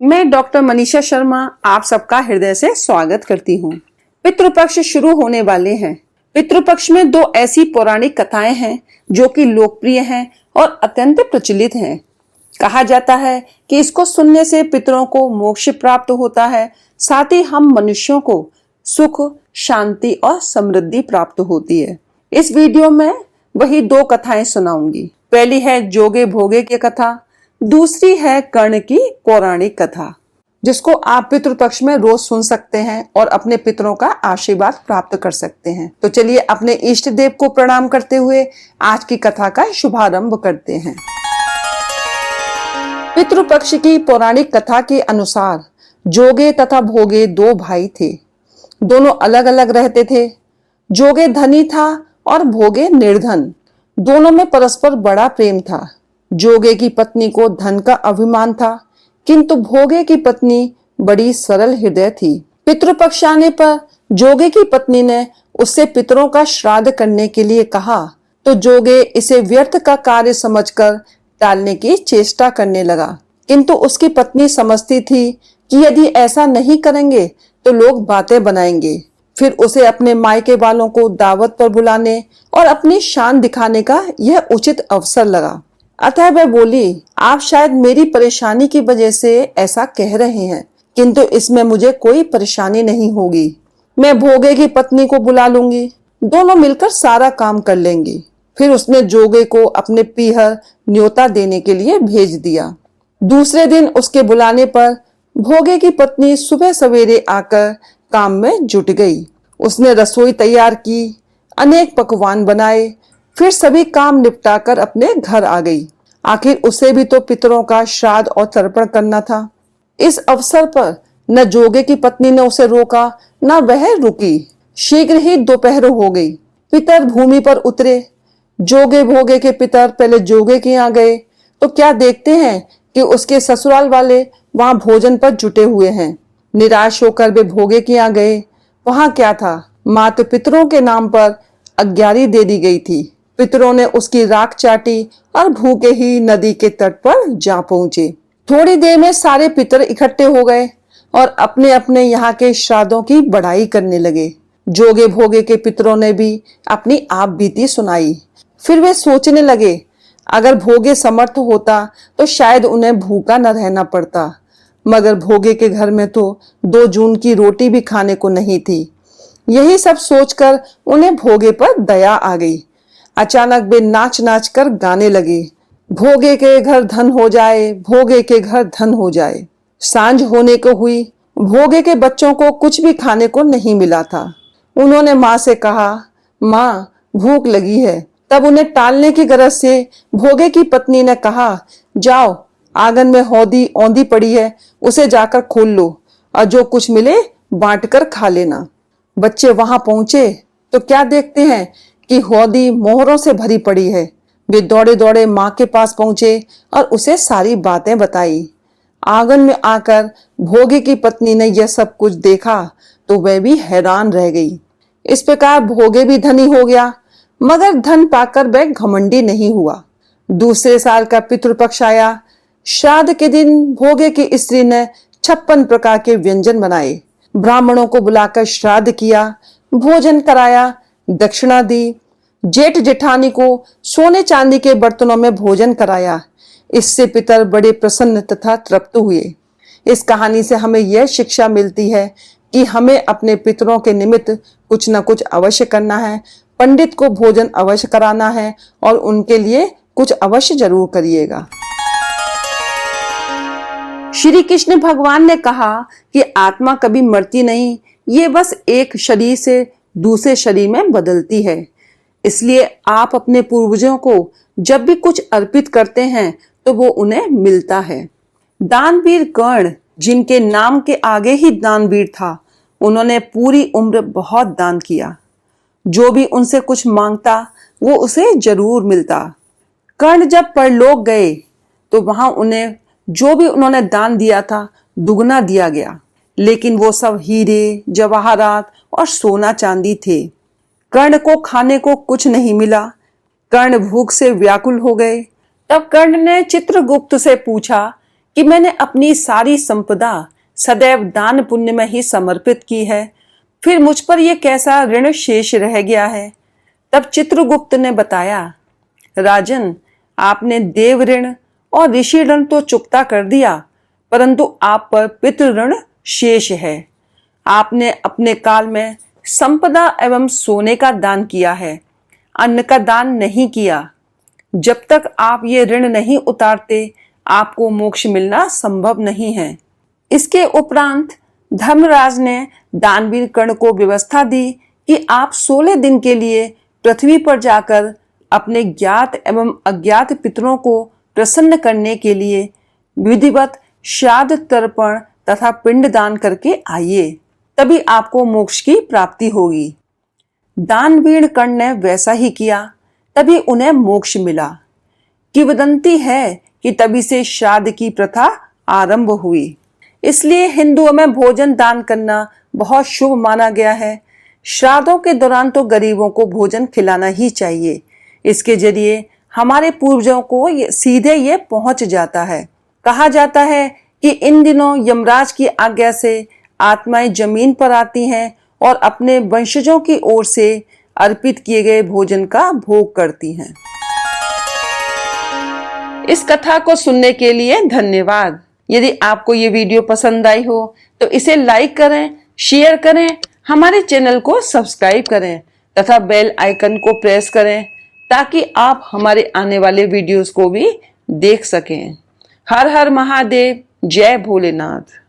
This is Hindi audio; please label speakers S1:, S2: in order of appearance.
S1: मैं डॉक्टर मनीषा शर्मा आप सबका हृदय से स्वागत करती हूँ। पितृपक्ष शुरू होने वाले हैं। पितृपक्ष में दो ऐसी पौराणिक कथाएं हैं जो कि लोकप्रिय हैं और अत्यंत प्रचलित हैं। कहा जाता है कि इसको सुनने से पितरों को मोक्ष प्राप्त होता है, साथ ही हम मनुष्यों को सुख, शांति और समृद्धि प्राप्त होती है। इस वीडियो में वही दो कथाएं सुनाऊंगी। पहली है जोगे भोगे की कथा, दूसरी है कर्ण की पौराणिक कथा, जिसको आप पितृपक्ष में रोज सुन सकते हैं और अपने पितरों का आशीर्वाद प्राप्त कर सकते हैं। तो चलिए अपने इष्ट देव को प्रणाम करते हुए आज की कथा का शुभारंभ करते हैं। पितृपक्ष की पौराणिक कथा के अनुसार जोगे तथा भोगे दो भाई थे। दोनों अलग अलग रहते थे। जोगे धनी था और भोगे निर्धन। दोनों में परस्पर बड़ा प्रेम था। जोगे की पत्नी को धन का अभिमान था, किंतु भोगे की पत्नी बड़ी सरल हृदय थी। पितृपक्ष आने पर जोगे की पत्नी ने उससे पितरों का श्राद्ध करने के लिए कहा, तो जोगे इसे व्यर्थ का कार्य समझकर टालने की चेष्टा करने लगा। किंतु उसकी पत्नी समझती थी कि यदि ऐसा नहीं करेंगे तो लोग बातें बनाएंगे। फिर उसे अपने मायके वालों को दावत पर बुलाने और अपनी शान दिखाने का यह उचित अवसर लगा। अतः वह बोली, आप शायद मेरी परेशानी की वजह से ऐसा कह रहे हैं, किंतु इसमें मुझे कोई परेशानी नहीं होगी। मैं भोगे की पत्नी को बुला लूंगी, दोनों मिलकर सारा काम कर लेंगी। फिर उसने जोगे को अपने पीहर न्योता देने के लिए भेज दिया। दूसरे दिन उसके बुलाने पर भोगे की पत्नी सुबह सवेरे आकर काम में जुट गई। उसने रसोई तैयार की, अनेक पकवान बनाए, फिर सभी काम निपटाकर अपने घर आ गई। आखिर उसे भी तो पितरों का श्राद्ध और तर्पण करना था। इस अवसर पर न जोगे की पत्नी ने उसे रोका, न वह रुकी। शीघ्र ही दोपहर हो गई। पितर भूमि पर उतरे। जोगे भोगे के पितर पहले जोगे के यहाँ गए तो क्या देखते हैं कि उसके ससुराल वाले वहां भोजन पर जुटे हुए हैं। निराश होकर वे भोगे के यहाँ गए। वहां क्या था, मात्र पितरों के नाम पर अग्यारी दे दी गई थी। पितरों ने उसकी राख चाटी और भूखे ही नदी के तट पर जा पहुंचे। थोड़ी देर में सारे पितर इकट्ठे हो गए और अपने अपने यहाँ के श्राद्धों की बढ़ाई करने लगे। जोगे भोगे के पितरों ने भी अपनी आप बीती सुनाई। फिर वे सोचने लगे, अगर भोगे समर्थ होता तो शायद उन्हें भूखा न रहना पड़ता, मगर भोगे के घर में तो 2 जून की रोटी भी खाने को नहीं थी। यही सब सोचकर उन्हें भोगे पर दया आ गई। अचानक वे नाच नाच कर गाने लगे, भोगे के घर धन हो जाए, भोगे के घर धन हो जाए। सांझ होने को हुई। भोगे के बच्चों को कुछ भी खाने को नहीं मिला था। उन्होंने माँ से कहा, माँ भूख लगी है। तब उन्हें टालने की गरज से भोगे की पत्नी ने कहा, जाओ आंगन में हौदी औंधी पड़ी है, उसे जाकर खोल लो और जो कुछ मिले बांट कर खा लेना। बच्चे वहां पहुंचे तो क्या देखते हैं कि हौदी मोहरों से भरी पड़ी है। वे दौड़े दौड़े माँ के पास पहुंचे और उसे सारी बातें बताई। आंगन में आकर भोगे की पत्नी ने यह सब कुछ देखा तो वह भी हैरान रह गई। इस प्रकार भोगे भी धनी हो गया, मगर धन पाकर वह घमंडी नहीं हुआ। दूसरे साल का पितृपक्ष आया। श्राद्ध के दिन भोगे की स्त्री ने 56 प्रकार के व्यंजन बनाए। ब्राह्मणों को बुलाकर श्राद्ध किया, भोजन कराया, दक्षिणा दी। जेठ जेठानी को सोने चांदी के बर्तनों में भोजन कराया। इससे पितर बड़े प्रसन्न तथा तृप्त हुए। इस कहानी से हमें यह शिक्षा मिलती है कि हमें अपने पितरों के निमित्त कुछ न कुछ अवश्य करना है। पंडित को भोजन अवश्य कराना है और उनके लिए कुछ अवश्य जरूर करिएगा। श्री कृष्ण भगवान ने कहा कि आत्मा कभी मरती नहीं, ये बस एक शरीर से दूसरे शरीर में बदलती है। इसलिए आप अपने पूर्वजों को जब भी कुछ अर्पित करते हैं तो वो उन्हें मिलता है। दानवीर कर्ण, जिनके नाम के आगे ही दानवीर था, उन्होंने पूरी उम्र बहुत दान किया। जो भी उनसे कुछ मांगता वो उसे जरूर मिलता। कर्ण जब परलोक गए तो वहां उन्हें जो भी उन्होंने दान दिया था दुगना दिया गया, लेकिन वो सब हीरे, जवाहरात और सोना चांदी थे। कर्ण को खाने को कुछ नहीं मिला। कर्ण भूख से व्याकुल हो गए। तब कर्ण ने चित्रगुप्त से पूछा कि मैंने अपनी सारी संपदा सदैव दान पुण्य में ही समर्पित की है, फिर मुझ पर यह कैसा ऋण शेष रह गया है। तब चित्रगुप्त ने बताया, राजन, आपने देव ऋण और ऋषि ऋण तो चुकता कर दिया, परंतु आप पर पितृ ऋण शेष है। आपने अपने काल में संपदा एवं सोने का दान किया है, अन्न का दान नहीं किया। जब तक आप ये ऋण नहीं उतारते, आपको मोक्ष मिलना संभव नहीं है। इसके उपरांत धर्मराज ने दानवीर कर्ण को व्यवस्था दी कि आप 16 दिन के लिए पृथ्वी पर जाकर अपने ज्ञात एवं अज्ञात पितरों को प्रसन्न करने के लिए विधिवत श्राद्ध तर्पण तथा पिंडदान करके आइए, तभी आपको मोक्ष की प्राप्ति होगी। दानवीर कर्ण ने वैसा ही किया, तभी उन्हें मोक्ष मिला। किंवदंती है कि तभी से श्राद्ध की प्रथा आरंभ हुई। इसलिए हिंदुओं में भोजन दान करना बहुत शुभ माना गया है। श्राद्धों के दौरान तो गरीबों को भोजन खिलाना ही चाहिए। इसके जरिए हमारे पूर्वजों को सीधे ये पहुंच जाता है। कहा जाता है कि इन दिनों यमराज की आज्ञा से आत्माएं जमीन पर आती हैं और अपने वंशजों की ओर से अर्पित किए गए भोजन का भोग करती हैं। इस कथा को सुनने के लिए धन्यवाद। यदि आपको ये वीडियो पसंद आई हो तो इसे लाइक करें, शेयर करें, हमारे चैनल को सब्सक्राइब करें तथा बेल आइकन को प्रेस करें ताकि आप हमारे आने वाले वीडियोस को भी देख सकें। हर हर महादेव, जय भोलेनाथ।